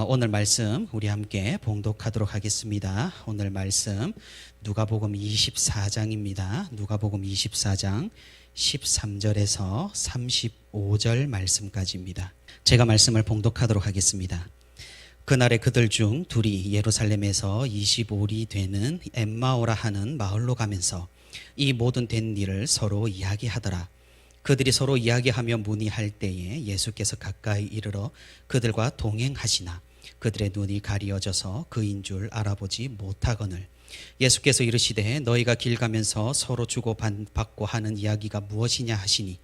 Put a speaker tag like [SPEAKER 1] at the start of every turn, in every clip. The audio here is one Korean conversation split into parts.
[SPEAKER 1] 오늘 말씀 우리 함께 봉독하도록 하겠습니다. 오늘 말씀 누가복음 24장입니다. 누가복음 24장 13절에서 35절 말씀까지입니다. 제가 말씀을 봉독하도록 하겠습니다. 그날에 그들 중 둘이 예루살렘에서 25리 되는 엠마오라 하는 마을로 가면서 이 모든 된 일을 서로 이야기하더라. 그들이 서로 이야기하며 문의할 때에 예수께서 가까이 이르러 그들과 동행하시나 그들의 눈이 가리어져서 그인 줄 알아보지 못하거늘 예수께서 이르시되 너희가 길 가면서 서로 주고받고 하는 이야기가 무엇이냐 하시니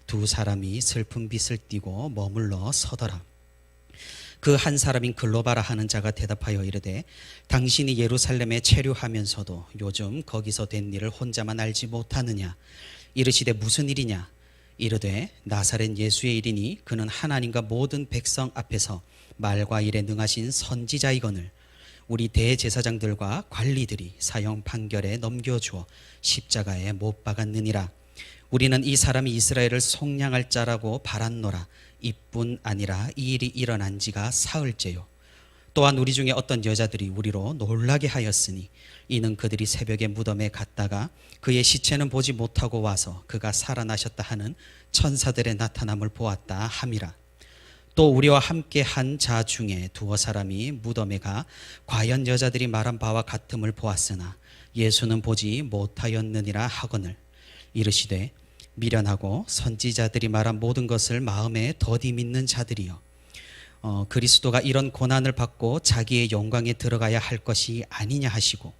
[SPEAKER 1] 두 사람이 슬픈 빛을 띠고 머물러 서더라. 그 한 사람인 글로바라 하는 자가 대답하여 이르되 당신이 예루살렘에 체류하면서도 요즘 거기서 된 일을 혼자만 알지 못하느냐. 이르시되 무슨 일이냐. 이르되 나사렛 예수의 일이니 그는 하나님과 모든 백성 앞에서 말과 일에 능하신 선지자이거늘 우리 대제사장들과 관리들이 사형 판결에 넘겨주어 십자가에 못 박았느니라. 우리는 이 사람이 이스라엘을 속량할 자라고 바랐노라. 이뿐 아니라 이 일이 일어난 지가 사흘째요. 또한 우리 중에 어떤 여자들이 우리로 놀라게 하였으니 이는 그들이 새벽에 무덤에 갔다가 그의 시체는 보지 못하고 와서 그가 살아나셨다 하는 천사들의 나타남을 보았다 함이라. 또 우리와 함께 한 자 중에 두어 사람이 무덤에 가 과연 여자들이 말한 바와 같음을 보았으나 예수는 보지 못하였느니라 하거늘 이르시되 미련하고 선지자들이 말한 모든 것을 마음에 더디 믿는 자들이여 그리스도가 이런 고난을 받고 자기의 영광에 들어가야 할 것이 아니냐 하시고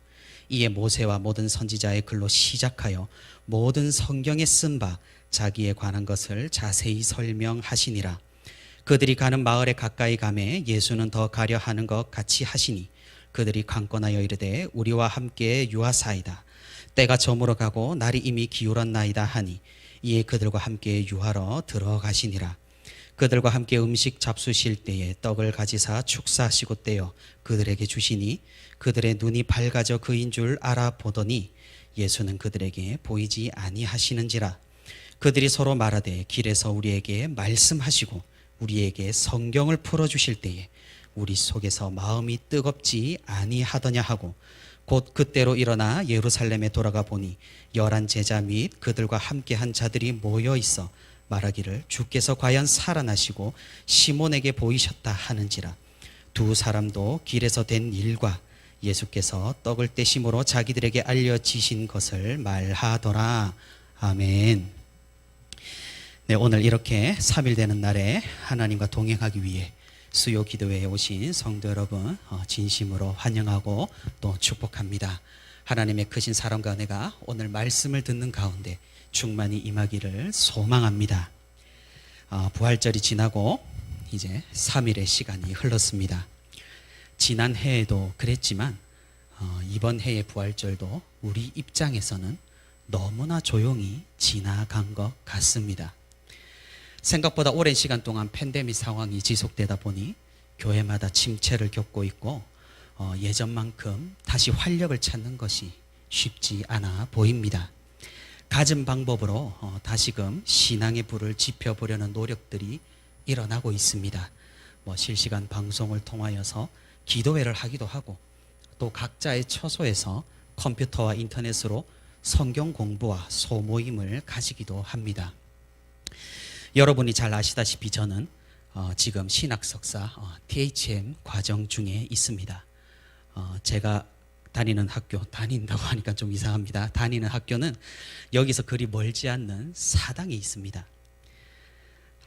[SPEAKER 1] 이에 모세와 모든 선지자의 글로 시작하여 모든 성경에 쓴 바 자기에 관한 것을 자세히 설명하시니라. 그들이 가는 마을에 가까이 가매 예수는 더 가려 하는 것 같이 하시니 그들이 강권하여 이르되 우리와 함께 유하사이다. 때가 저물어 가고 날이 이미 기울었나이다 하니 이에 그들과 함께 유하러 들어가시니라. 그들과 함께 음식 잡수실 때에 떡을 가지사 축사하시고 떼어 그들에게 주시니 그들의 눈이 밝아져 그인 줄 알아보더니 예수는 그들에게 보이지 아니하시는지라. 그들이 서로 말하되 길에서 우리에게 말씀하시고 우리에게 성경을 풀어주실 때에 우리 속에서 마음이 뜨겁지 아니하더냐 하고 곧 그때로 일어나 예루살렘에 돌아가 보니 11 제자 및 그들과 함께한 자들이 모여 있어 말하기를 주께서 과연 살아나시고 시몬에게 보이셨다 하는지라. 두 사람도 길에서 된 일과 예수께서 떡을 떼심으로 자기들에게 알려지신 것을 말하더라. 아멘. 네, 오늘 이렇게 3일 되는 날에 하나님과 동행하기 위해 수요 기도회에 오신 성도 여러분 진심으로 환영하고 또 축복합니다. 하나님의 크신 사랑과 은혜가 오늘 말씀을 듣는 가운데 충만히 임하기를 소망합니다. 부활절이 지나고 이제 3일의 시간이 흘렀습니다. 지난 해에도 그랬지만 이번 해의 부활절도 우리 입장에서는 너무나 조용히 지나간 것 같습니다. 생각보다 오랜 시간 동안 팬데믹 상황이 지속되다 보니 교회마다 침체를 겪고 있고 예전만큼 다시 활력을 찾는 것이 쉽지 않아 보입니다. 갖은 방법으로 다시금 신앙의 불을 지펴보려는 노력들이 일어나고 있습니다. 실시간 방송을 통하여서 기도회를 하기도 하고 또 각자의 처소에서 컴퓨터와 인터넷으로 성경 공부와 소모임을 가지기도 합니다. 여러분이 잘 아시다시피 저는 지금 신학 석사 THM 과정 중에 있습니다. 제가 다니는 학교, 다닌다고 하니까 좀 이상합니다. 다니는 학교는 여기서 그리 멀지 않는 사당에 있습니다.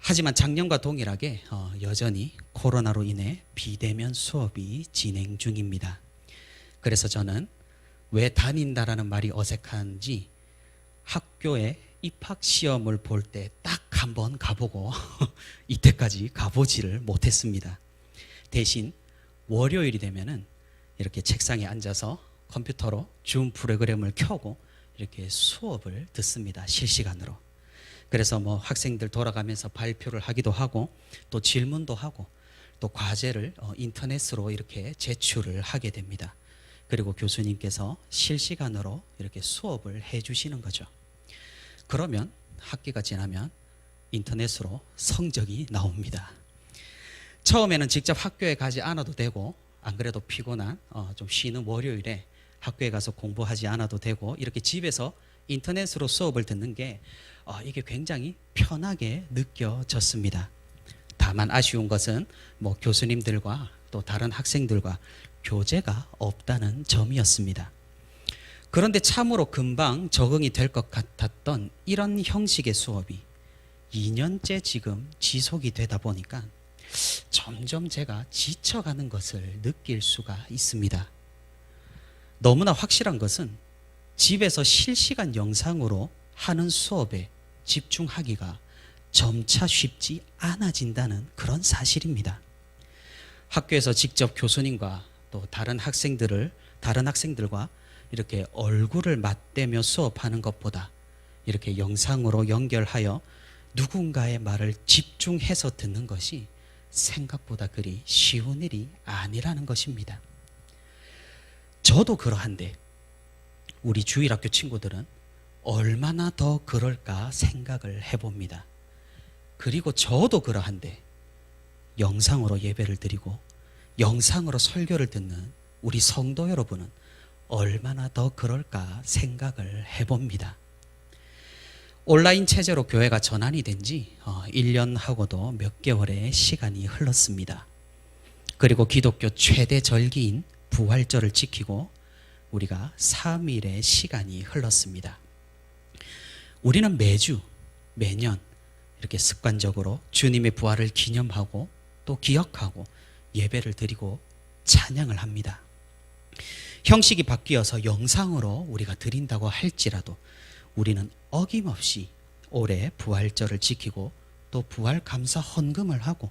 [SPEAKER 1] 하지만 작년과 동일하게 여전히 코로나로 인해 비대면 수업이 진행 중입니다. 그래서 저는 왜 다닌다라는 말이 어색한지 학교에 입학 시험을 볼 때 딱 한 번 가보고 이때까지 가보지를 못했습니다. 대신 월요일이 되면은 이렇게 책상에 앉아서 컴퓨터로 줌 프로그램을 켜고 이렇게 수업을 듣습니다. 실시간으로. 그래서 학생들 돌아가면서 발표를 하기도 하고 또 질문도 하고 또 과제를 인터넷으로 이렇게 제출을 하게 됩니다. 그리고 교수님께서 실시간으로 이렇게 수업을 해주시는 거죠. 그러면 학기가 지나면 인터넷으로 성적이 나옵니다. 처음에는 직접 학교에 가지 않아도 되고, 안 그래도 피곤한 좀 쉬는 월요일에 학교에 가서 공부하지 않아도 되고, 이렇게 집에서 인터넷으로 수업을 듣는 게 이게 굉장히 편하게 느껴졌습니다. 다만 아쉬운 것은 뭐 교수님들과 또 다른 학생들과 교제가 없다는 점이었습니다. 그런데 참으로 금방 적응이 될 것 같았던 이런 형식의 수업이 2년째 지금 지속이 되다 보니까 점점 제가 지쳐가는 것을 느낄 수가 있습니다. 너무나 확실한 것은 집에서 실시간 영상으로 하는 수업에 집중하기가 점차 쉽지 않아진다는 그런 사실입니다. 학교에서 직접 교수님과 또 다른 학생들과 이렇게 얼굴을 맞대며 수업하는 것보다 이렇게 영상으로 연결하여 누군가의 말을 집중해서 듣는 것이 생각보다 그리 쉬운 일이 아니라는 것입니다. 저도 그러한데 우리 주일학교 친구들은 얼마나 더 그럴까 생각을 해봅니다. 그리고 저도 그러한데 영상으로 예배를 드리고 영상으로 설교를 듣는 우리 성도 여러분은 얼마나 더 그럴까 생각을 해봅니다. 온라인 체제로 교회가 전환이 된 지 1년하고도 몇 개월의 시간이 흘렀습니다. 그리고 기독교 최대 절기인 부활절을 지키고 우리가 3일의 시간이 흘렀습니다. 우리는 매년 이렇게 습관적으로 주님의 부활을 기념하고 또 기억하고 예배를 드리고 찬양을 합니다. 형식이 바뀌어서 영상으로 우리가 드린다고 할지라도 우리는 어김없이 올해 부활절을 지키고 또 부활 감사 헌금을 하고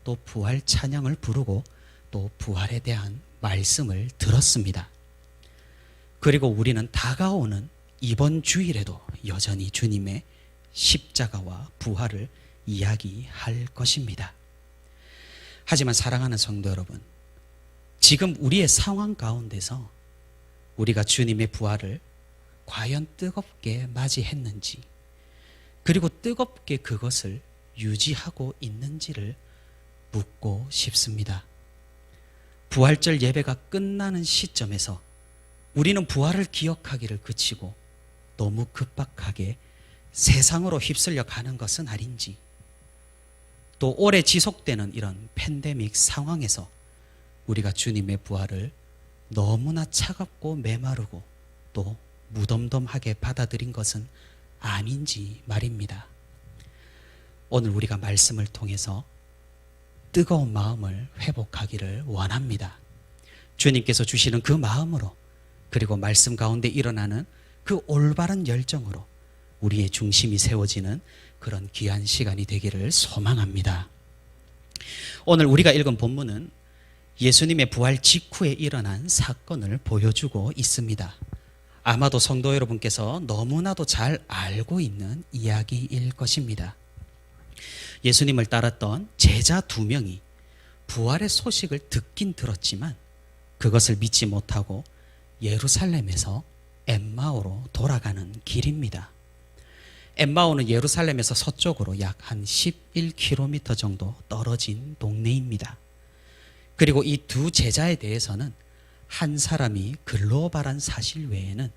[SPEAKER 1] 또 부활 찬양을 부르고 또 부활에 대한 말씀을 들었습니다. 그리고 우리는 다가오는 이번 주일에도 여전히 주님의 십자가와 부활을 이야기할 것입니다. 하지만 사랑하는 성도 여러분, 지금 우리의 상황 가운데서 우리가 주님의 부활을 과연 뜨겁게 맞이했는지, 그리고 뜨겁게 그것을 유지하고 있는지를 묻고 싶습니다. 부활절 예배가 끝나는 시점에서 우리는 부활을 기억하기를 그치고 너무 급박하게 세상으로 휩쓸려 가는 것은 아닌지, 또 오래 지속되는 이런 팬데믹 상황에서 우리가 주님의 부활을 너무나 차갑고 메마르고 또 무덤덤하게 받아들인 것은 아닌지 말입니다. 오늘 우리가 말씀을 통해서 뜨거운 마음을 회복하기를 원합니다. 주님께서 주시는 그 마음으로, 그리고 말씀 가운데 일어나는 그 올바른 열정으로 우리의 중심이 세워지는 그런 귀한 시간이 되기를 소망합니다. 오늘 우리가 읽은 본문은 예수님의 부활 직후에 일어난 사건을 보여주고 있습니다. 아마도 성도 여러분께서 너무나도 잘 알고 있는 이야기일 것입니다. 예수님을 따랐던 제자 2명이 부활의 소식을 듣긴 들었지만 그것을 믿지 못하고 예루살렘에서 엠마오로 돌아가는 길입니다. 엠마오는 예루살렘에서 서쪽으로 약 한 11km 정도 떨어진 동네입니다. 그리고 이 두 제자에 대해서는 한 사람이 글로벌한 사실 외에는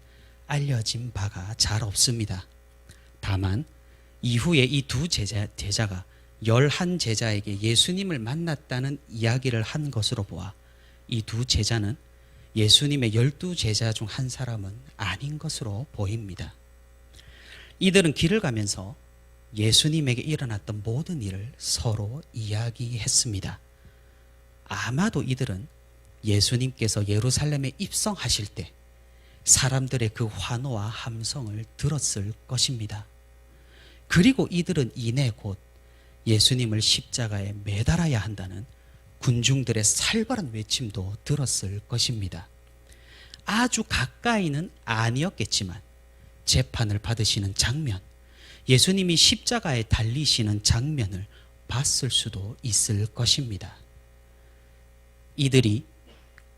[SPEAKER 1] 알려진 바가 잘 없습니다. 다만 이후에 이 두 제자가 11제자에게 예수님을 만났다는 이야기를 한 것으로 보아 이 두 제자는 예수님의 12제자 중 한 사람은 아닌 것으로 보입니다. 이들은 길을 가면서 예수님에게 일어났던 모든 일을 서로 이야기했습니다. 아마도 이들은 예수님께서 예루살렘에 입성하실 때 사람들의 그 환호와 함성을 들었을 것입니다. 그리고 이들은 이내 곧 예수님을 십자가에 매달아야 한다는 군중들의 살벌한 외침도 들었을 것입니다. 아주 가까이는 아니었겠지만 재판을 받으시는 장면, 예수님이 십자가에 달리시는 장면을 봤을 수도 있을 것입니다. 이들이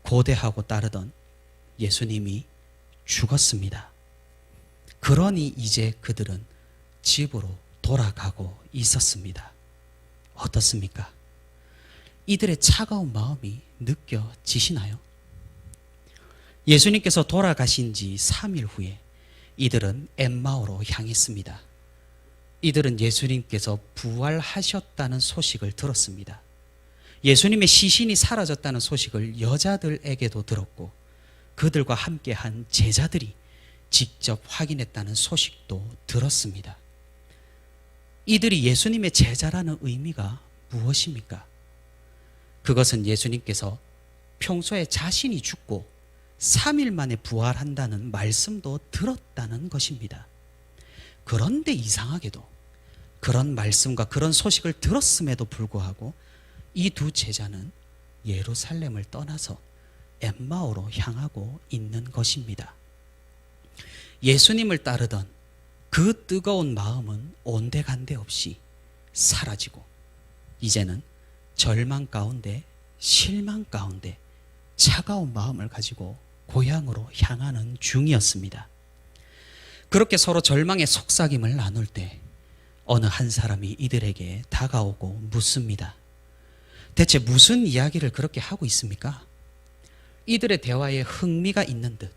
[SPEAKER 1] 고대하고 따르던 예수님이 죽었습니다. 그러니 이제 그들은 집으로 돌아가고 있었습니다. 어떻습니까? 이들의 차가운 마음이 느껴지시나요? 예수님께서 돌아가신 지 3일 후에 이들은 엠마오로 향했습니다. 이들은 예수님께서 부활하셨다는 소식을 들었습니다. 예수님의 시신이 사라졌다는 소식을 여자들에게도 들었고 그들과 함께한 제자들이 직접 확인했다는 소식도 들었습니다. 이들이 예수님의 제자라는 의미가 무엇입니까? 그것은 예수님께서 평소에 자신이 죽고 3일 만에 부활한다는 말씀도 들었다는 것입니다. 그런데 이상하게도 그런 말씀과 그런 소식을 들었음에도 불구하고 이 두 제자는 예루살렘을 떠나서 엠마오로 향하고 있는 것입니다. 예수님을 따르던 그 뜨거운 마음은 온데간데 없이 사라지고 이제는 절망 가운데 실망 가운데 차가운 마음을 가지고 고향으로 향하는 중이었습니다. 그렇게 서로 절망의 속삭임을 나눌 때 어느 한 사람이 이들에게 다가오고 묻습니다. 대체 무슨 이야기를 그렇게 하고 있습니까? 이들의 대화에 흥미가 있는 듯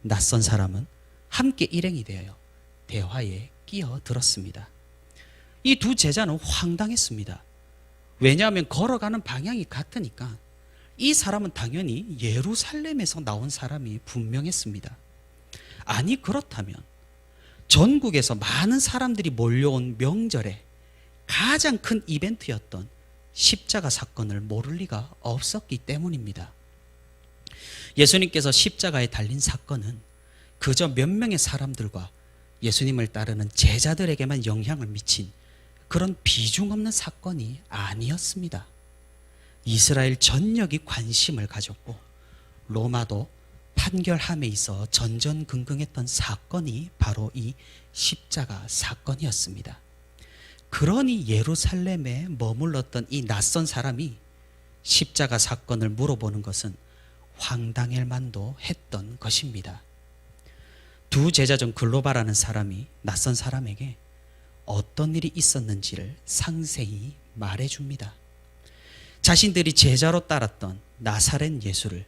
[SPEAKER 1] 낯선 사람은 함께 일행이 되어 대화에 끼어들었습니다. 이 두 제자는 황당했습니다. 왜냐하면 걸어가는 방향이 같으니까 이 사람은 당연히 예루살렘에서 나온 사람이 분명했습니다. 아니 그렇다면 전국에서 많은 사람들이 몰려온 명절에 가장 큰 이벤트였던 십자가 사건을 모를 리가 없었기 때문입니다. 예수님께서 십자가에 달린 사건은 그저 몇 명의 사람들과 예수님을 따르는 제자들에게만 영향을 미친 그런 비중 없는 사건이 아니었습니다. 이스라엘 전역이 관심을 가졌고 로마도 판결함에 있어 전전긍긍했던 사건이 바로 이 십자가 사건이었습니다. 그러니 예루살렘에 머물렀던 이 낯선 사람이 십자가 사건을 물어보는 것은 황당할 만도 했던 것입니다. 두 제자 중 글로바라는 사람이 낯선 사람에게 어떤 일이 있었는지를 상세히 말해줍니다. 자신들이 제자로 따랐던 나사렛 예수를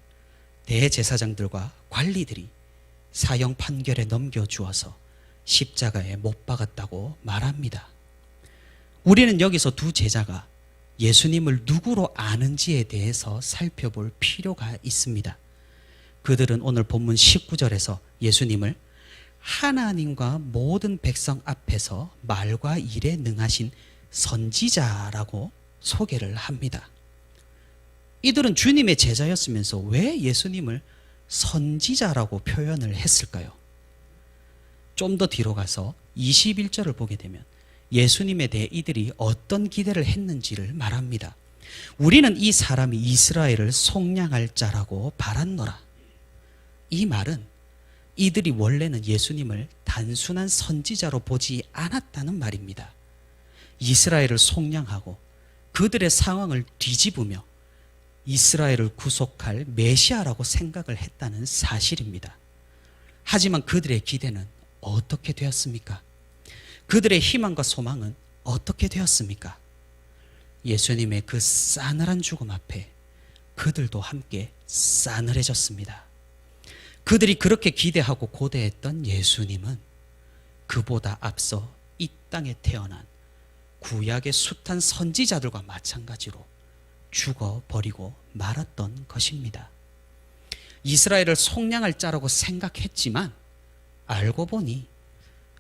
[SPEAKER 1] 대제사장들과 관리들이 사형 판결에 넘겨주어서 십자가에 못 박았다고 말합니다. 우리는 여기서 두 제자가 예수님을 누구로 아는지에 대해서 살펴볼 필요가 있습니다. 그들은 오늘 본문 19절에서 예수님을 하나님과 모든 백성 앞에서 말과 일에 능하신 선지자라고 소개를 합니다. 이들은 주님의 제자였으면서 왜 예수님을 선지자라고 표현을 했을까요? 좀 더 뒤로 가서 21절을 보게 되면 예수님에 대해 이들이 어떤 기대를 했는지를 말합니다. 우리는 이 사람이 이스라엘을 속량할 자라고 바랐노라. 이 말은 이들이 원래는 예수님을 단순한 선지자로 보지 않았다는 말입니다. 이스라엘을 속량하고 그들의 상황을 뒤집으며 이스라엘을 구속할 메시아라고 생각을 했다는 사실입니다. 하지만 그들의 기대는 어떻게 되었습니까? 그들의 희망과 소망은 어떻게 되었습니까? 예수님의 그 싸늘한 죽음 앞에 그들도 함께 싸늘해졌습니다. 그들이 그렇게 기대하고 고대했던 예수님은 그보다 앞서 이 땅에 태어난 구약의 숱한 선지자들과 마찬가지로 죽어버리고 말았던 것입니다. 이스라엘을 속량할 자라고 생각했지만 알고 보니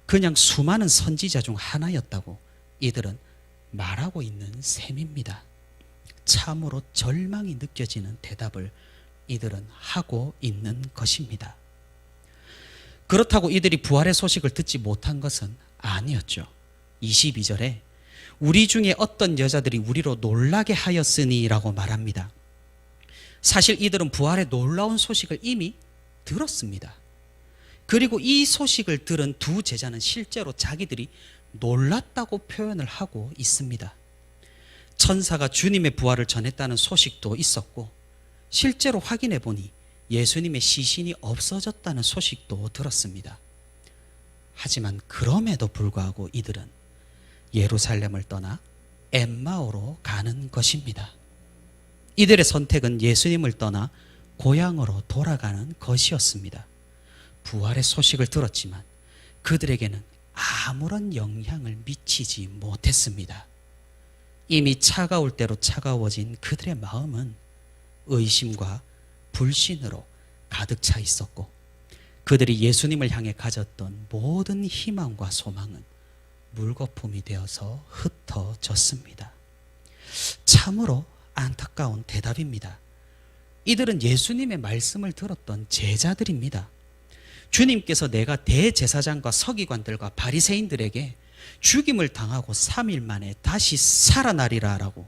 [SPEAKER 1] 그냥 수많은 선지자 중 하나였다고 이들은 말하고 있는 셈입니다. 참으로 절망이 느껴지는 대답을 이들은 하고 있는 것입니다. 그렇다고 이들이 부활의 소식을 듣지 못한 것은 아니었죠. 22절에 우리 중에 어떤 여자들이 우리로 놀라게 하였으니 라고 말합니다. 사실 이들은 부활의 놀라운 소식을 이미 들었습니다. 그리고 이 소식을 들은 두 제자는 실제로 자기들이 놀랐다고 표현을 하고 있습니다. 천사가 주님의 부활을 전했다는 소식도 있었고 실제로 확인해 보니 예수님의 시신이 없어졌다는 소식도 들었습니다. 하지만 그럼에도 불구하고 이들은 예루살렘을 떠나 엠마오로 가는 것입니다. 이들의 선택은 예수님을 떠나 고향으로 돌아가는 것이었습니다. 부활의 소식을 들었지만 그들에게는 아무런 영향을 미치지 못했습니다. 이미 차가울 대로 차가워진 그들의 마음은 의심과 불신으로 가득 차 있었고, 그들이 예수님을 향해 가졌던 모든 희망과 소망은 물거품이 되어서 흩어졌습니다. 참으로 안타까운 대답입니다. 이들은 예수님의 말씀을 들었던 제자들입니다. 주님께서 내가 대제사장과 서기관들과 바리새인들에게 죽임을 당하고 3일 만에 다시 살아나리라 라고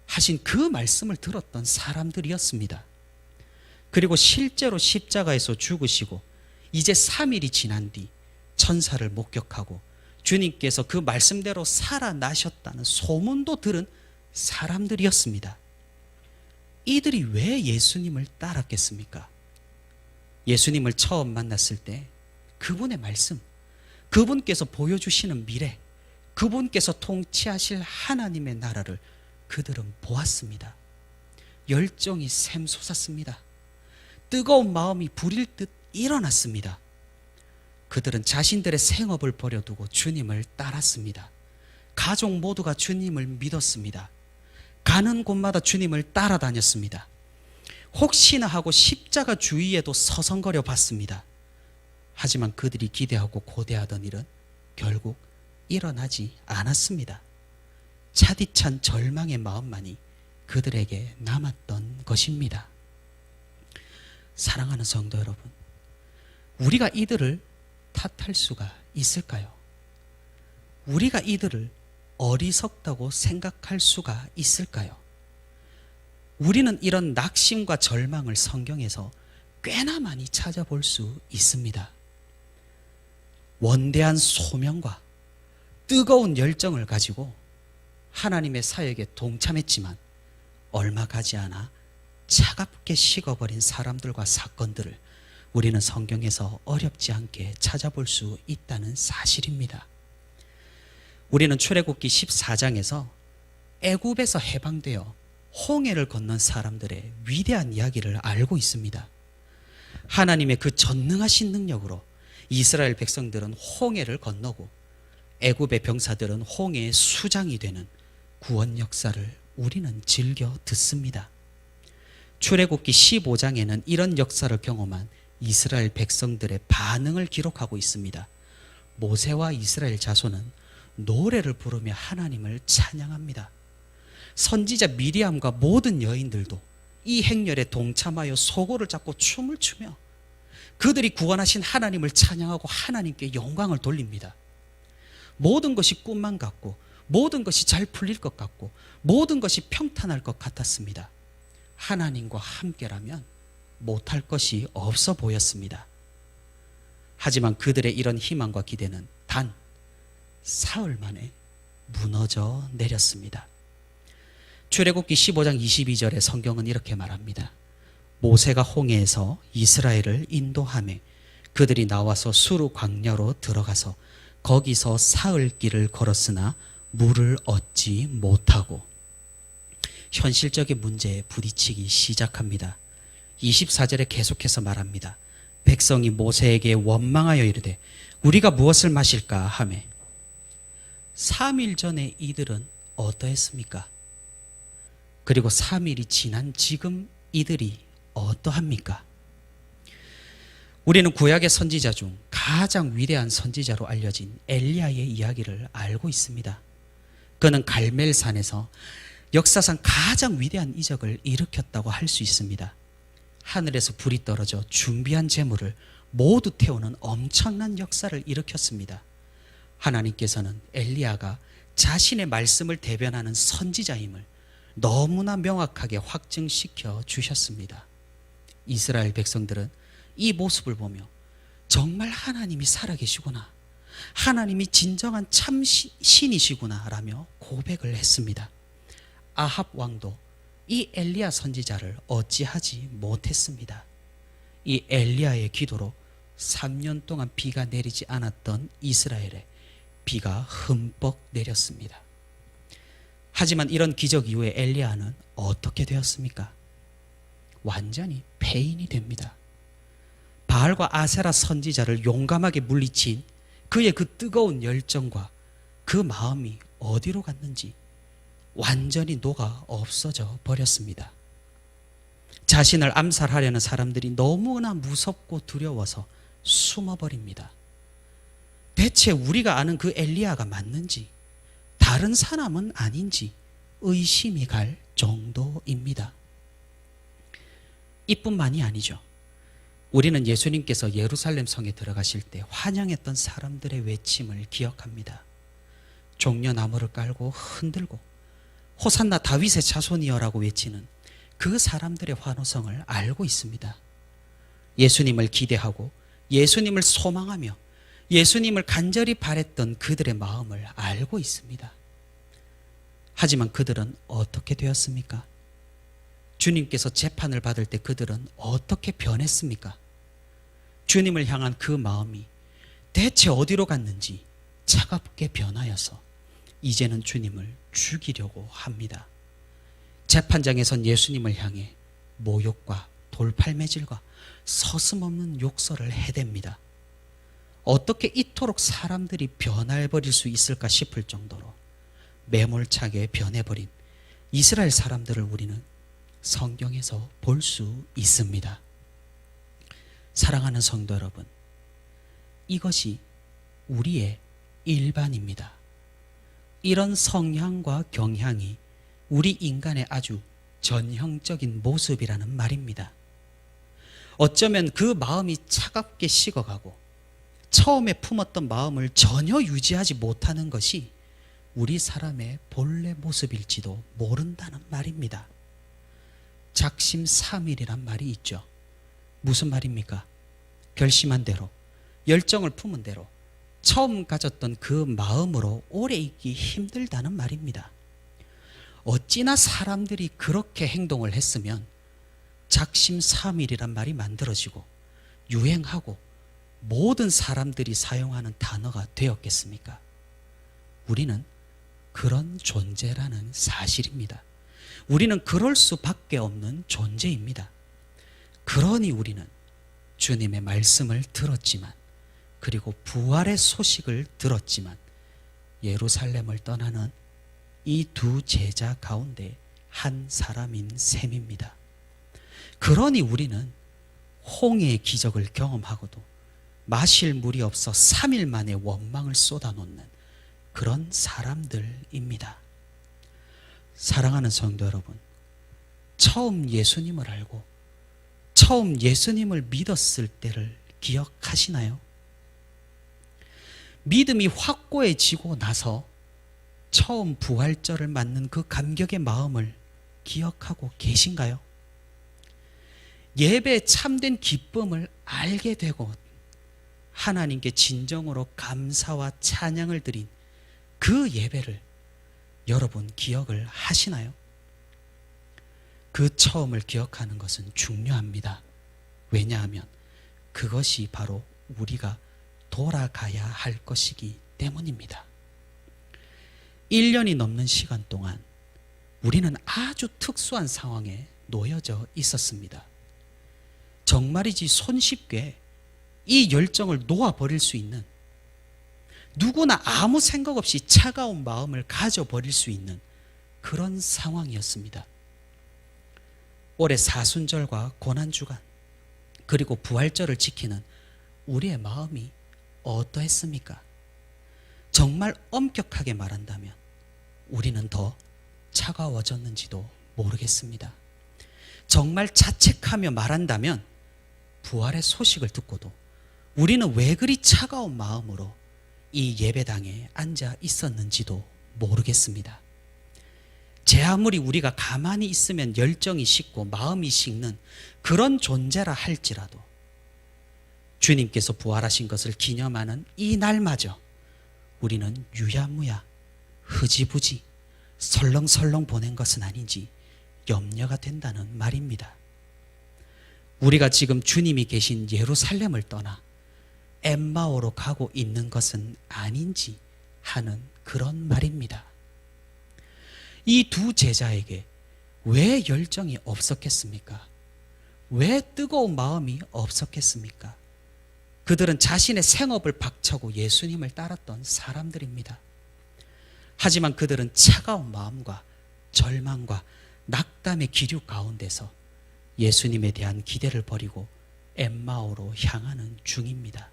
[SPEAKER 1] 하신 그 말씀을 들었던 사람들이었습니다. 그리고 실제로 십자가에서 죽으시고 이제 3일이 지난 뒤 천사를 목격하고 주님께서 그 말씀대로 살아나셨다는 소문도 들은 사람들이었습니다. 이들이 왜 예수님을 따랐겠습니까? 예수님을 처음 만났을 때 그분의 말씀, 그분께서 보여주시는 미래, 그분께서 통치하실 하나님의 나라를 그들은 보았습니다. 열정이 샘솟았습니다. 뜨거운 마음이 불일 듯 일어났습니다. 그들은 자신들의 생업을 버려두고 주님을 따랐습니다. 가족 모두가 주님을 믿었습니다. 가는 곳마다 주님을 따라다녔습니다. 혹시나 하고 십자가 주위에도 서성거려 봤습니다. 하지만 그들이 기대하고 고대하던 일은 결국 일어나지 않았습니다. 차디찬 절망의 마음만이 그들에게 남았던 것입니다. 사랑하는 성도 여러분, 우리가 이들을 탓할 수가 있을까요? 우리가 이들을 어리석다고 생각할 수가 있을까요? 우리는 이런 낙심과 절망을 성경에서 꽤나 많이 찾아볼 수 있습니다. 원대한 소명과 뜨거운 열정을 가지고 하나님의 사역에 동참했지만 얼마 가지 않아 차갑게 식어버린 사람들과 사건들을 우리는 성경에서 어렵지 않게 찾아볼 수 있다는 사실입니다. 우리는 출애굽기 14장에서 애굽에서 해방되어 홍해를 건넌 사람들의 위대한 이야기를 알고 있습니다. 하나님의 그 전능하신 능력으로 이스라엘 백성들은 홍해를 건너고 애굽의 병사들은 홍해의 수장이 되는 구원 역사를 우리는 즐겨 듣습니다. 출애굽기 15장에는 이런 역사를 경험한 이스라엘 백성들의 반응을 기록하고 있습니다. 모세와 이스라엘 자손은 노래를 부르며 하나님을 찬양합니다. 선지자 미리암과 모든 여인들도 이 행렬에 동참하여 소고를 잡고 춤을 추며 그들이 구원하신 하나님을 찬양하고 하나님께 영광을 돌립니다. 모든 것이 꿈만 같고 모든 것이 잘 풀릴 것 같고 모든 것이 평탄할 것 같았습니다. 하나님과 함께라면 못할 것이 없어 보였습니다. 하지만 그들의 이런 희망과 기대는 단 사흘 만에 무너져 내렸습니다. 출애굽기 15장 22절에 성경은 이렇게 말합니다. 모세가 홍해에서 이스라엘을 인도하매 그들이 나와서 수르 광야로 들어가서 거기서 사흘 길을 걸었으나 물을 얻지 못하고 현실적인 문제에 부딪히기 시작합니다. 24절에 계속해서 말합니다. 백성이 모세에게 원망하여 이르되 우리가 무엇을 마실까 하매 3일 전에 이들은 어떠했습니까? 그리고 3일이 지난 지금 이들이 어떠합니까? 우리는 구약의 선지자 중 가장 위대한 선지자로 알려진 엘리야의 이야기를 알고 있습니다. 그는 갈멜산에서 역사상 가장 위대한 이적을 일으켰다고 할 수 있습니다. 하늘에서 불이 떨어져 준비한 제물을 모두 태우는 엄청난 역사를 일으켰습니다. 하나님께서는 엘리야가 자신의 말씀을 대변하는 선지자임을 너무나 명확하게 확증시켜 주셨습니다. 이스라엘 백성들은 이 모습을 보며 정말 하나님이 살아계시구나, 하나님이 진정한 참 신이시구나 라며 고백을 했습니다. 아합 왕도 이 엘리야 선지자를 어찌하지 못했습니다. 이 엘리야의 기도로 3년 동안 비가 내리지 않았던 이스라엘에 비가 흠뻑 내렸습니다. 하지만 이런 기적 이후에 엘리야는 어떻게 되었습니까? 완전히 폐인이 됩니다. 바알과 아세라 선지자를 용감하게 물리친 그의 그 뜨거운 열정과 그 마음이 어디로 갔는지 완전히 녹아 없어져 버렸습니다. 자신을 암살하려는 사람들이 너무나 무섭고 두려워서 숨어버립니다. 대체 우리가 아는 그 엘리야가 맞는지 다른 사람은 아닌지 의심이 갈 정도입니다. 이뿐만이 아니죠. 우리는 예수님께서 예루살렘 성에 들어가실 때 환영했던 사람들의 외침을 기억합니다. 종려나무를 깔고 흔들고 호산나 다윗의 자손이여라고 외치는 그 사람들의 환호성을 알고 있습니다. 예수님을 기대하고 예수님을 소망하며 예수님을 간절히 바랬던 그들의 마음을 알고 있습니다. 하지만 그들은 어떻게 되었습니까? 주님께서 재판을 받을 때 그들은 어떻게 변했습니까? 주님을 향한 그 마음이 대체 어디로 갔는지 차갑게 변하여서 이제는 주님을 죽이려고 합니다. 재판장에선 예수님을 향해 모욕과 돌팔매질과 서슴없는 욕설을 해댑니다. 어떻게 이토록 사람들이 변해버릴 수 있을까 싶을 정도로 매몰차게 변해버린 이스라엘 사람들을 우리는 성경에서 볼 수 있습니다. 사랑하는 성도 여러분, 이것이 우리의 일반입니다. 이런 성향과 경향이 우리 인간의 아주 전형적인 모습이라는 말입니다. 어쩌면 그 마음이 차갑게 식어가고 처음에 품었던 마음을 전혀 유지하지 못하는 것이 우리 사람의 본래 모습일지도 모른다는 말입니다. 작심삼일이란 말이 있죠. 무슨 말입니까? 결심한 대로, 열정을 품은 대로 처음 가졌던 그 마음으로 오래 있기 힘들다는 말입니다. 어찌나 사람들이 그렇게 행동을 했으면 작심삼일이란 말이 만들어지고 유행하고 모든 사람들이 사용하는 단어가 되었겠습니까? 우리는 그런 존재라는 사실입니다. 우리는 그럴 수밖에 없는 존재입니다. 그러니 우리는 주님의 말씀을 들었지만, 그리고 부활의 소식을 들었지만 예루살렘을 떠나는 이 두 제자 가운데 한 사람인 셈입니다. 그러니 우리는 홍해의 기적을 경험하고도 마실 물이 없어 3일 만에 원망을 쏟아놓는 그런 사람들입니다. 사랑하는 성도 여러분, 처음 예수님을 알고 처음 예수님을 믿었을 때를 기억하시나요? 믿음이 확고해지고 나서 처음 부활절을 맞는 그 감격의 마음을 기억하고 계신가요? 예배의 참된 기쁨을 알게 되고 하나님께 진정으로 감사와 찬양을 드린 그 예배를 여러분 기억을 하시나요? 그 처음을 기억하는 것은 중요합니다. 왜냐하면 그것이 바로 우리가 돌아가야 할 것이기 때문입니다. 1년이 넘는 시간 동안 우리는 아주 특수한 상황에 놓여져 있었습니다. 정말이지 손쉽게 이 열정을 놓아버릴 수 있는, 누구나 아무 생각 없이 차가운 마음을 가져버릴 수 있는 그런 상황이었습니다. 올해 사순절과 고난주간 그리고 부활절을 지키는 우리의 마음이 어떠했습니까? 정말 엄격하게 말한다면 우리는 더 차가워졌는지도 모르겠습니다. 정말 자책하며 말한다면 부활의 소식을 듣고도 우리는 왜 그리 차가운 마음으로 이 예배당에 앉아 있었는지도 모르겠습니다. 제 아무리 우리가 가만히 있으면 열정이 식고 마음이 식는 그런 존재라 할지라도 주님께서 부활하신 것을 기념하는 이 날마저 우리는 유야무야, 흐지부지, 설렁설렁 보낸 것은 아닌지 염려가 된다는 말입니다. 우리가 지금 주님이 계신 예루살렘을 떠나 엠마오로 가고 있는 것은 아닌지 하는 그런 말입니다. 이 두 제자에게 왜 열정이 없었겠습니까? 왜 뜨거운 마음이 없었겠습니까? 그들은 자신의 생업을 박차고 예수님을 따랐던 사람들입니다. 하지만 그들은 차가운 마음과 절망과 낙담의 기류 가운데서 예수님에 대한 기대를 버리고 엠마오로 향하는 중입니다.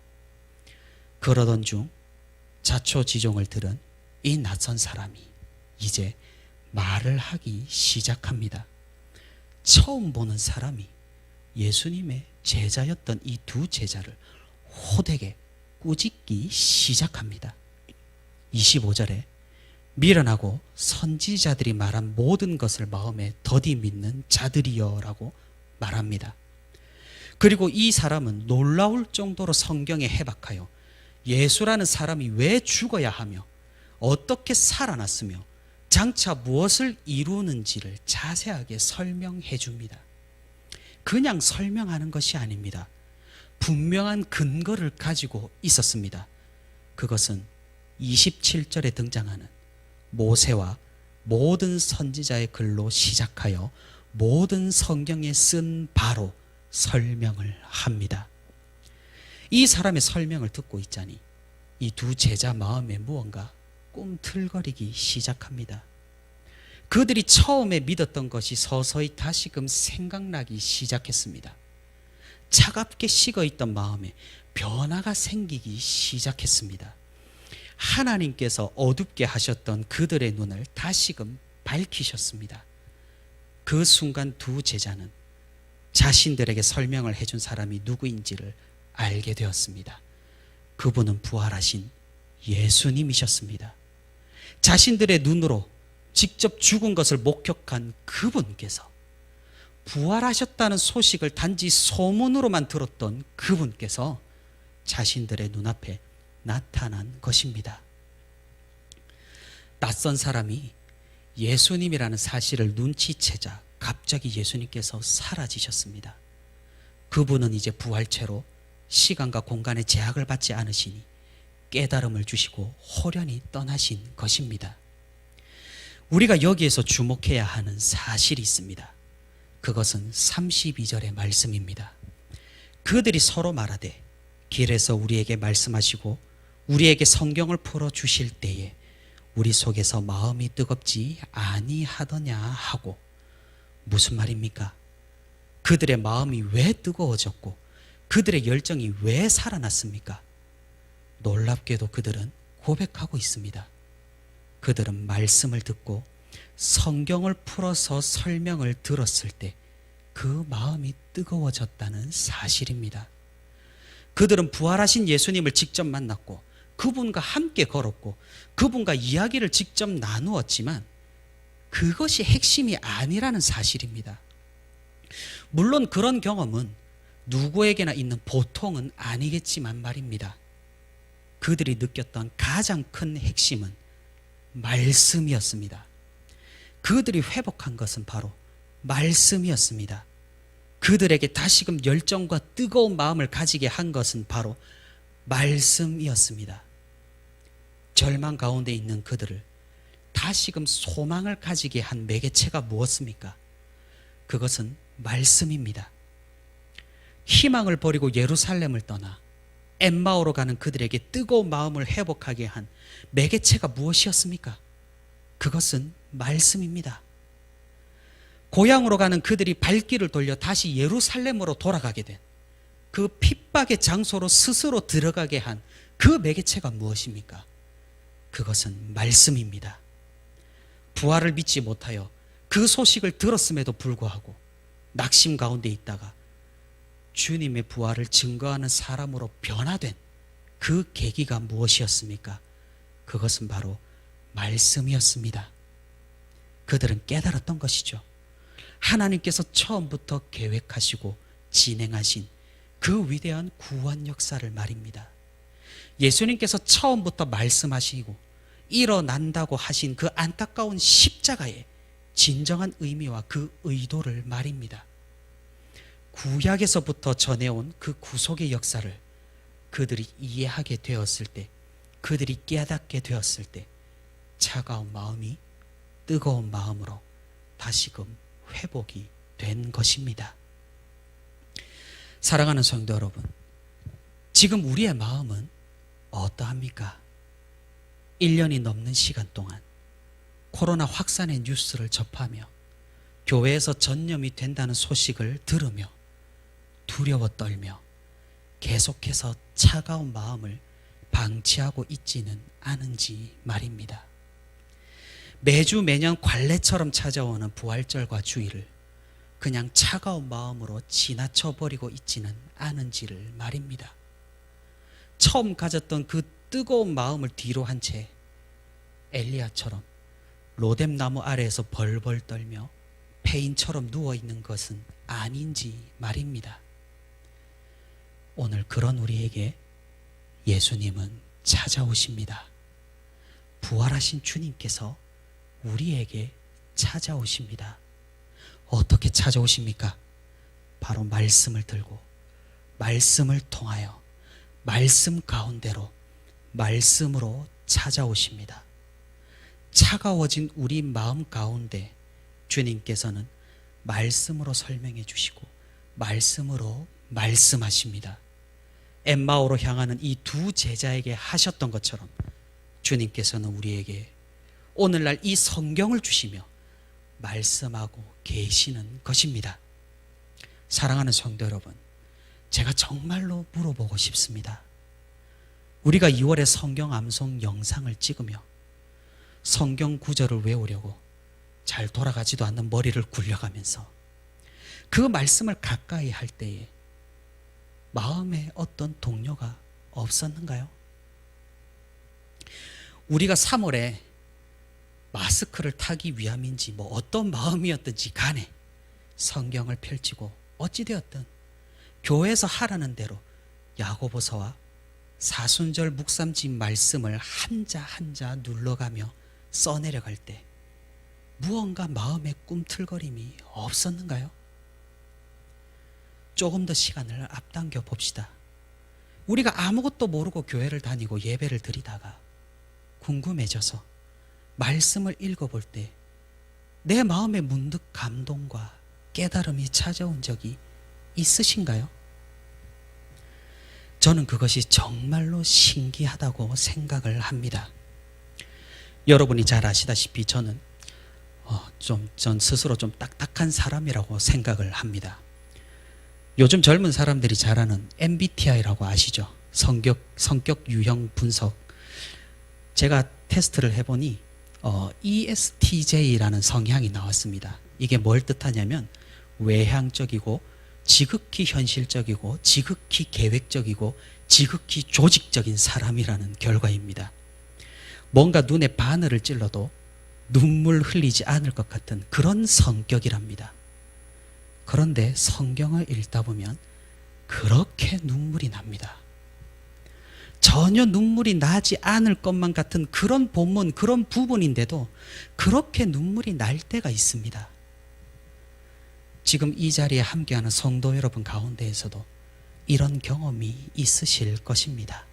[SPEAKER 1] 그러던 중 자초지종을 들은 이 낯선 사람이 이제 말을 하기 시작합니다. 처음 보는 사람이 예수님의 제자였던 이 두 제자를 호되게 꾸짖기 시작합니다. 25절에 미련하고 선지자들이 말한 모든 것을 마음에 더디 믿는 자들이여 라고 말합니다. 그리고 이 사람은 놀라울 정도로 성경에 해박하여 예수라는 사람이 왜 죽어야 하며 어떻게 살아났으며 장차 무엇을 이루는지를 자세하게 설명해 줍니다. 그냥 설명하는 것이 아닙니다. 분명한 근거를 가지고 있었습니다. 그것은 27절에 등장하는 모세와 모든 선지자의 글로 시작하여 모든 성경에 쓴 바로 설명을 합니다. 이 사람의 설명을 듣고 있자니 이 두 제자 마음에 무언가 꿈틀거리기 시작합니다. 그들이 처음에 믿었던 것이 서서히 다시금 생각나기 시작했습니다. 차갑게 식어있던 마음에 변화가 생기기 시작했습니다. 하나님께서 어둡게 하셨던 그들의 눈을 다시금 밝히셨습니다. 그 순간 두 제자는 자신들에게 설명을 해준 사람이 누구인지를 알게 되었습니다. 그분은 부활하신 예수님이셨습니다. 자신들의 눈으로 직접 죽은 것을 목격한 그분께서, 부활하셨다는 소식을 단지 소문으로만 들었던 그분께서 자신들의 눈앞에 나타난 것입니다. 낯선 사람이 예수님이라는 사실을 눈치채자 갑자기 예수님께서 사라지셨습니다. 그분은 이제 부활체로 시간과 공간의 제약을 받지 않으시니 깨달음을 주시고 호련히 떠나신 것입니다. 우리가 여기에서 주목해야 하는 사실이 있습니다. 그것은 32절의 말씀입니다. 그들이 서로 말하되 길에서 우리에게 말씀하시고 우리에게 성경을 풀어주실 때에 우리 속에서 마음이 뜨겁지 아니하더냐 하고. 무슨 말입니까? 그들의 마음이 왜 뜨거워졌고 그들의 열정이 왜 살아났습니까? 놀랍게도 그들은 고백하고 있습니다. 그들은 말씀을 듣고 성경을 풀어서 설명을 들었을 때 그 마음이 뜨거워졌다는 사실입니다. 그들은 부활하신 예수님을 직접 만났고 그분과 함께 걸었고 그분과 이야기를 직접 나누었지만 그것이 핵심이 아니라는 사실입니다. 물론 그런 경험은 누구에게나 있는 보통은 아니겠지만 말입니다. 그들이 느꼈던 가장 큰 핵심은 말씀이었습니다. 그들이 회복한 것은 바로 말씀이었습니다. 그들에게 다시금 열정과 뜨거운 마음을 가지게 한 것은 바로 말씀이었습니다. 절망 가운데 있는 그들을 다시금 소망을 가지게 한 매개체가 무엇입니까? 그것은 말씀입니다. 희망을 버리고 예루살렘을 떠나 엠마오로 가는 그들에게 뜨거운 마음을 회복하게 한 매개체가 무엇이었습니까? 그것은 말씀입니다. 고향으로 가는 그들이 발길을 돌려 다시 예루살렘으로 돌아가게 된 그 핍박의 장소로 스스로 들어가게 한 그 매개체가 무엇입니까? 그것은 말씀입니다. 부활을 믿지 못하여 그 소식을 들었음에도 불구하고 낙심 가운데 있다가 주님의 부활을 증거하는 사람으로 변화된 그 계기가 무엇이었습니까? 그것은 바로 말씀이었습니다. 그들은 깨달았던 것이죠. 하나님께서 처음부터 계획하시고 진행하신 그 위대한 구원 역사를 말입니다. 예수님께서 처음부터 말씀하시고 일어난다고 하신 그 안타까운 십자가의 진정한 의미와 그 의도를 말입니다. 구약에서부터 전해온 그 구속의 역사를 그들이 이해하게 되었을 때, 그들이 깨닫게 되었을 때 차가운 마음이 뜨거운 마음으로 다시금 회복이 된 것입니다. 사랑하는 성도 여러분, 지금 우리의 마음은 어떠합니까? 1년이 넘는 시간 동안 코로나 확산의 뉴스를 접하며 교회에서 전염이 된다는 소식을 들으며 두려워 떨며 계속해서 차가운 마음을 방치하고 있지는 않은지 말입니다. 매주 매년 관례처럼 찾아오는 부활절과 주일을 그냥 차가운 마음으로 지나쳐버리고 있지는 않은지를 말입니다. 처음 가졌던 그 뜨거운 마음을 뒤로 한 채 엘리야처럼 로뎀나무 아래에서 벌벌 떨며 폐인처럼 누워있는 것은 아닌지 말입니다. 오늘 그런 우리에게 예수님은 찾아오십니다. 부활하신 주님께서 우리에게 찾아오십니다. 어떻게 찾아오십니까? 바로 말씀을 들고 말씀을 통하여 말씀 가운데로 말씀으로 찾아오십니다. 차가워진 우리 마음 가운데 주님께서는 말씀으로 설명해 주시고 말씀으로 말씀하십니다. 엠마오로 향하는 이 두 제자에게 하셨던 것처럼 주님께서는 우리에게 오늘날 이 성경을 주시며 말씀하고 계시는 것입니다. 사랑하는 성도 여러분, 제가 정말로 물어보고 싶습니다. 우리가 2월에 성경 암송 영상을 찍으며 성경 구절을 외우려고 잘 돌아가지도 않는 머리를 굴려가면서 그 말씀을 가까이 할 때에 마음에 어떤 동요가 없었는가요? 우리가 3월에 마스크를 타기 위함인지 뭐 어떤 마음이었든지 간에 성경을 펼치고 어찌되었든 교회에서 하라는 대로 야고보서와 사순절 묵삼집 말씀을 한자 한자 눌러가며 써내려갈 때 무언가 마음의 꿈틀거림이 없었는가요? 조금 더 시간을 앞당겨 봅시다. 우리가 아무것도 모르고 교회를 다니고 예배를 드리다가 궁금해져서 말씀을 읽어볼 때 내 마음에 문득 감동과 깨달음이 찾아온 적이 있으신가요? 저는 그것이 정말로 신기하다고 생각을 합니다. 여러분이 잘 아시다시피 저는 전 스스로 좀 딱딱한 사람이라고 생각을 합니다. 요즘 젊은 사람들이 잘 아는 MBTI라고 아시죠? 성격 유형 분석. 제가 테스트를 해보니 ESTJ라는 성향이 나왔습니다. 이게 뭘 뜻하냐면 외향적이고 지극히 현실적이고 지극히 계획적이고 지극히 조직적인 사람이라는 결과입니다. 뭔가 눈에 바늘을 찔러도 눈물 흘리지 않을 것 같은 그런 성격이랍니다. 그런데 성경을 읽다 보면 그렇게 눈물이 납니다. 전혀 눈물이 나지 않을 것만 같은 그런 본문, 그런 부분인데도 그렇게 눈물이 날 때가 있습니다. 지금 이 자리에 함께하는 성도 여러분 가운데에서도 이런 경험이 있으실 것입니다.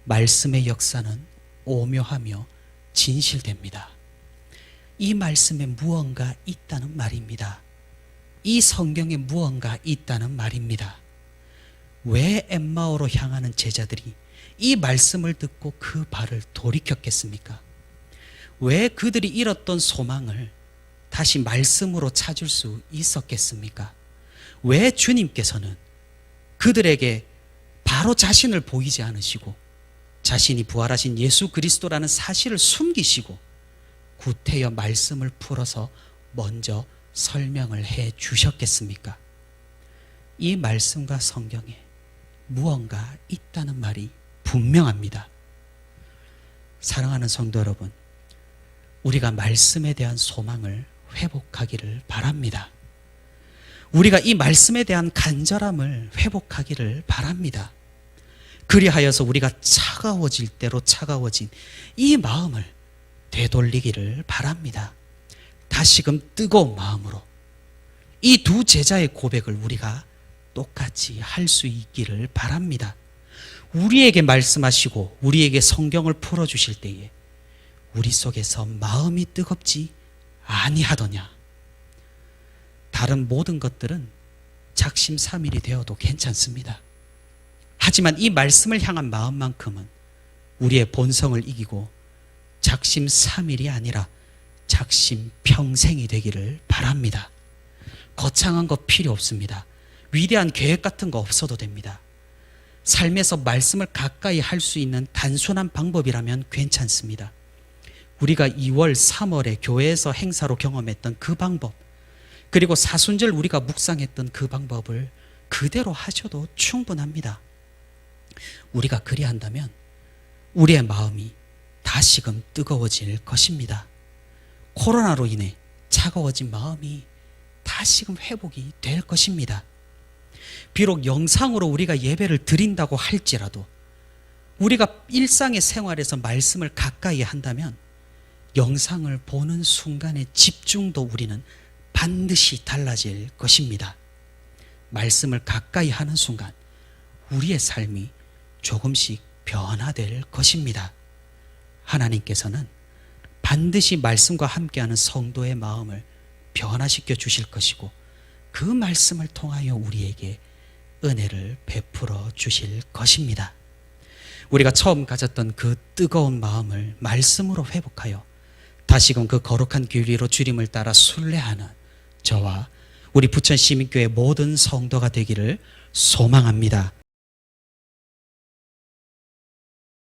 [SPEAKER 1] 말씀의 역사는 오묘하며 진실됩니다. 이 말씀에 무언가 있다는 말입니다. 이 성경에 무언가 있다는 말입니다. 왜 엠마오로 향하는 제자들이 이 말씀을 듣고 그 발을 돌이켰겠습니까? 왜 그들이 잃었던 소망을 다시 말씀으로 찾을 수 있었겠습니까? 왜 주님께서는 그들에게 바로 자신을 보이지 않으시고 자신이 부활하신 예수 그리스도라는 사실을 숨기시고 구태여 말씀을 풀어서 먼저 설명을 해 주셨겠습니까? 이 말씀과 성경에 무언가 있다는 말이 분명합니다. 사랑하는 성도 여러분, 우리가 말씀에 대한 소망을 회복하기를 바랍니다. 우리가 이 말씀에 대한 간절함을 회복하기를 바랍니다. 그리하여서 우리가 차가워질 대로 차가워진 이 마음을 되돌리기를 바랍니다. 다시금 뜨거운 마음으로 이 두 제자의 고백을 우리가 똑같이 할 수 있기를 바랍니다. 우리에게 말씀하시고 우리에게 성경을 풀어주실 때에 우리 속에서 마음이 뜨겁지 아니하더냐. 다른 모든 것들은 작심삼일이 되어도 괜찮습니다. 하지만 이 말씀을 향한 마음만큼은 우리의 본성을 이기고 작심삼일이 아니라 작심평생이 되기를 바랍니다. 거창한 거 필요 없습니다. 위대한 계획 같은 거 없어도 됩니다. 삶에서 말씀을 가까이 할 수 있는 단순한 방법이라면 괜찮습니다. 우리가 2월, 3월에 교회에서 행사로 경험했던 그 방법, 그리고 사순절 우리가 묵상했던 그 방법을 그대로 하셔도 충분합니다. 우리가 그리한다면 우리의 마음이 다시금 뜨거워질 것입니다. 코로나로 인해 차가워진 마음이 다시금 회복이 될 것입니다. 비록 영상으로 우리가 예배를 드린다고 할지라도 우리가 일상의 생활에서 말씀을 가까이 한다면 영상을 보는 순간의 집중도 우리는 반드시 달라질 것입니다. 말씀을 가까이 하는 순간 우리의 삶이 조금씩 변화될 것입니다. 하나님께서는 반드시 말씀과 함께하는 성도의 마음을 변화시켜 주실 것이고 그 말씀을 통하여 우리에게 은혜를 베풀어 주실 것입니다. 우리가 처음 가졌던 그 뜨거운 마음을 말씀으로 회복하여 다시금 그 거룩한 길 위로 주님을 따라 순례하는 저와 우리 부천시민교회 모든 성도가 되기를 소망합니다.